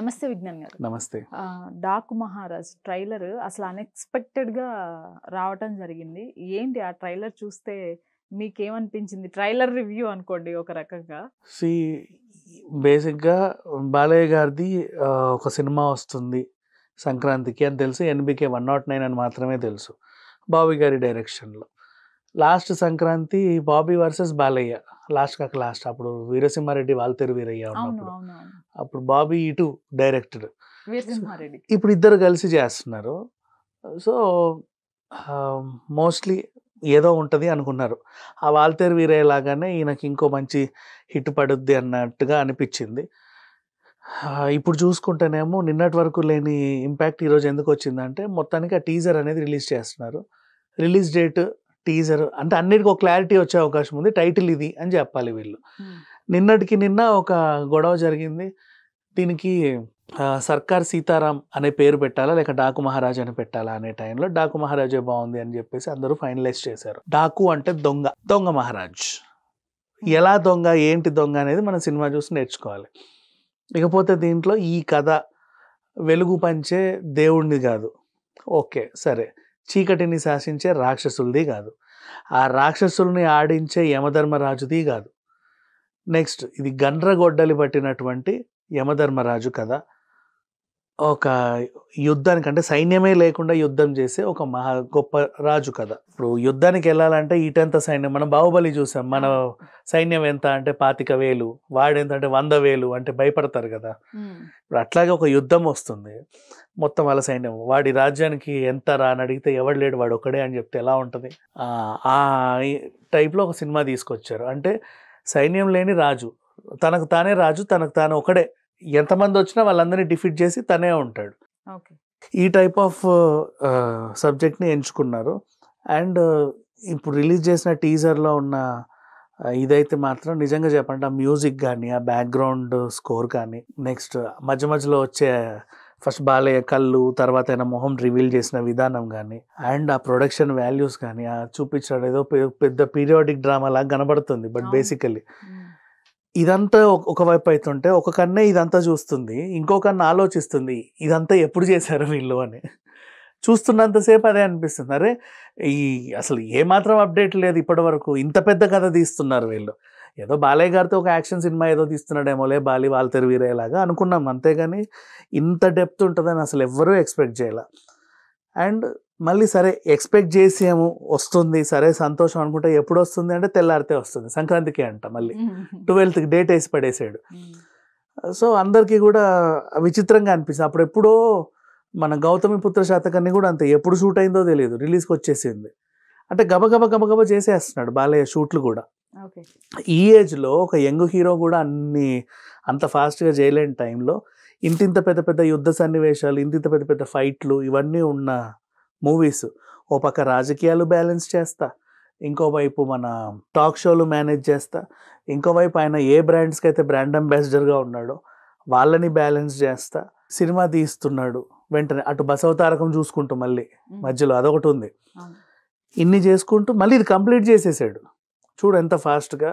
నమస్తే విజ్ఞాన్ గారు. నమస్తే. 'డాకు మహారాజ్' ట్రైలర్ అసలు అన్‌ఎక్స్‌పెక్టెడ్‌గా రావటం జరిగింది. ఏంటి ఆ ట్రైలర్ చూస్తే మీకేమనిపించింది? ట్రైలర్ రివ్యూ అనుకోండి ఒక రకంగా. సీ బేసిక్‌గా బాలయ్య గారిది ఒక సినిమా వస్తుంది సంక్రాంతికి అని తెలుసు. 'ఎన్‌బీకే 109' అని మాత్రమే తెలుసు. బాబీ గారి డైరెక్షన్‌లో. Last Sankranti Bobby versus Balayya. Last అప్పుడు వీరసింహారెడ్డి వాల్తేరు వీరయ్య అవును. ఉన్నప్పుడు. అవునవును. అప్పుడు బాబీ ఇటు డైరెక్టర్. వీరసింహారెడ్డి. ఇప్పుడు ఇద్దరు కలిసి చేస్తున్నారు. సో, మోస్ట్‌లీ ఏదో ఉంటది అనుకున్నారు. ఆ వాల్తేరు వీరయ్య లాగానే ఈయనకి ఇంకో మంచి హిట్ పడుద్ది అన్నట్టుగా అనిపిచ్చింది. ఇప్పుడు చూసుకుంటేనేమో నిన్నటి వరకు లేని ఇంపాక్ట్ ఈరోజు ఎందుకొచ్చిందంటే మొత్తానికి ఆ టీజర్ అనేది రిలీజ్ చేస్తున్నారు. రిలీజ్ డేట్, టీజర్ అంటే అన్నిటికి ఒక క్లారిటీ వచ్చే అవకాశం ఉంది. టైటిల్ ఇది అని చెప్పాలి వీళ్ళు. నిన్నటికి నిన్న ఒక గొడవ జరిగింది. దీనికి 'సర్కార్ సీతారాం' అనే పేరు పెట్టాలా? లేక 'డాకు మహారాజ్' అని పెట్టాలా? అనే టైంలో 'డాకు మహారాజే' బావుంది అని చెప్పేసి అందరూ ఫైనలైజ్ చేశారు. డాకు అంటే దొంగ. దొంగ మహారాజ్. ఎలా దొంగ? ఏంటి దొంగ? అనేది మనం సినిమా చూసి నేర్చుకోవాలి. ఇకపోతే దీంట్లో ఈ కథ వెలుగు పంచే దేవుడిది కాదు. ఓకే. సరే. చీకటిని శాసించే రాక్షసులది కాదు. ఆ రాక్షసుల్ని ఆడించే యమధర్మరాజుది కాదు. నెక్స్ట్ ఇది గండ్రగొడ్డలి పట్టినటువంటి యమధర్మరాజు కథ. ఒక యుద్ధానికి అంటే సైన్యమే లేకుండా యుద్ధం చేసే ఒక గొప్ప రాజు కథ. ఇప్పుడు యుద్ధానికి వెళ్ళాలంటే ఇటెంత సైన్యం, మనం 'బాహుబలి' చూసాం. మన సైన్యం ఎంత అంటే 25,000, వాడెంత అంటే 100,000 అంటే భయపడతారు కదా. ఇప్పుడు అట్లాగే ఒక యుద్ధం వస్తుంది. మొత్తం వాళ్ళ సైన్యం, వాడి రాజ్యానికి ఎంత రా అని అడిగితే ఎవడు లేడు వాడు ఒక్కడే అని చెప్తే ఎలా ఉంటుంది? ఆ టైప్లో ఒక సినిమా తీసుకొచ్చారు. అంటే సైన్యం లేని రాజు, తనకు తానే రాజు, తనకు తాను ఒకడే, ఎంతమంది వచ్చినా వాళ్ళందరినీ డిఫీట్ చేసి తనే ఉంటాడు. ఈ టైప్ ఆఫ్ సబ్జెక్ట్ని ఎంచుకున్నారు. అండ్ ఇప్పుడు రిలీజ్ చేసిన టీజర్లో ఉన్న ఇదైతే మాత్రం నిజంగా చెప్పండి, ఆ మ్యూజిక్ కానీ, ఆ బ్యాక్గ్రౌండ్ స్కోర్ కానీ, నెక్స్ట్ మధ్య మధ్యలో వచ్చే ఫస్ట్ బాలయ్య కళ్ళు, తర్వాత ఆయన మొహం రివీల్ చేసిన విధానం కానీ, అండ్ ఆ ప్రొడక్షన్ వాల్యూస్ కానీ, ఆ చూపించాడు ఏదో పెద్ద పీరియాడిక్ డ్రామా లాగా కనబడుతుంది. బట్ బేసికలీ ఇదంతా ఒకవైపు అవుతుంటే ఒక కన్నే ఇదంతా చూస్తుంది, ఇంకో కన్ను ఆలోచిస్తుంది ఇదంతా ఎప్పుడు చేశారు వీళ్ళు అని. చూస్తున్నంతసేపు అదే అనిపిస్తుంది, అరే ఈ అసలు ఏమాత్రం అప్డేట్ లేదు ఇప్పటి వరకు, ఇంత పెద్ద కథ తీస్తున్నారు వీళ్ళు. ఏదో బాలయ్య గారితో ఒక యాక్షన్ సినిమా ఏదో తీస్తున్నాడేమోలే బాలి వాల్తేరు వీరయ్యలాగా అనుకున్నాం, అంతేగాని ఇంత డెప్త్ ఉంటుందని అసలు ఎవ్వరూ ఎక్స్పెక్ట్ చేయాల. అండ్ మళ్ళీ సరే ఎక్స్పెక్ట్ చేసాము వస్తుంది, సరే సంతోషం అనుకుంటే ఎప్పుడు వస్తుంది అంటే తెల్లారితే వస్తుంది, సంక్రాంతికి అంట. మళ్ళీ 12th డేట్ వేసి పడేసాడు. సో అందరికీ కూడా విచిత్రంగా అనిపిస్తుంది. అప్పుడు ఎప్పుడో మన గౌతమిపుత్ర శాతకర్ణి కూడా అంతే, ఎప్పుడు షూట్ అయిందో తెలియదు, రిలీజ్కి వచ్చేసింది. అంటే గబగబ చేసేస్తున్నాడు బాలయ్య షూట్లు కూడా. ఈ ఏజ్లో ఒక యంగ్ హీరో కూడా అంత ఫాస్ట్గా చేయలేని టైంలో ఇంత పెద్ద పెద్ద యుద్ధ సన్నివేశాలు, ఇంత పెద్ద పెద్ద ఫైట్లు ఇవన్నీ ఉన్న మూవీస్, ఓ పక్క రాజకీయాలు బ్యాలెన్స్ చేస్తా, ఇంకోవైపు మన టాక్ షోలు మేనేజ్ చేస్తా, ఇంకోవైపు ఆయన ఏ బ్రాండ్స్కి అయితే బ్రాండ్ అంబాసిడర్గా ఉన్నాడో వాళ్ళని బ్యాలెన్స్ చేస్తా సినిమా తీస్తున్నాడు. వెంటనే అటు బసవతారకం చూసుకుంటూ మళ్ళీ మధ్యలో అదొకటి ఉంది. ఇన్ని చేసుకుంటూ మళ్ళీ ఇది కంప్లీట్ చేసేసాడు. చూడు ఎంత ఫాస్ట్గా.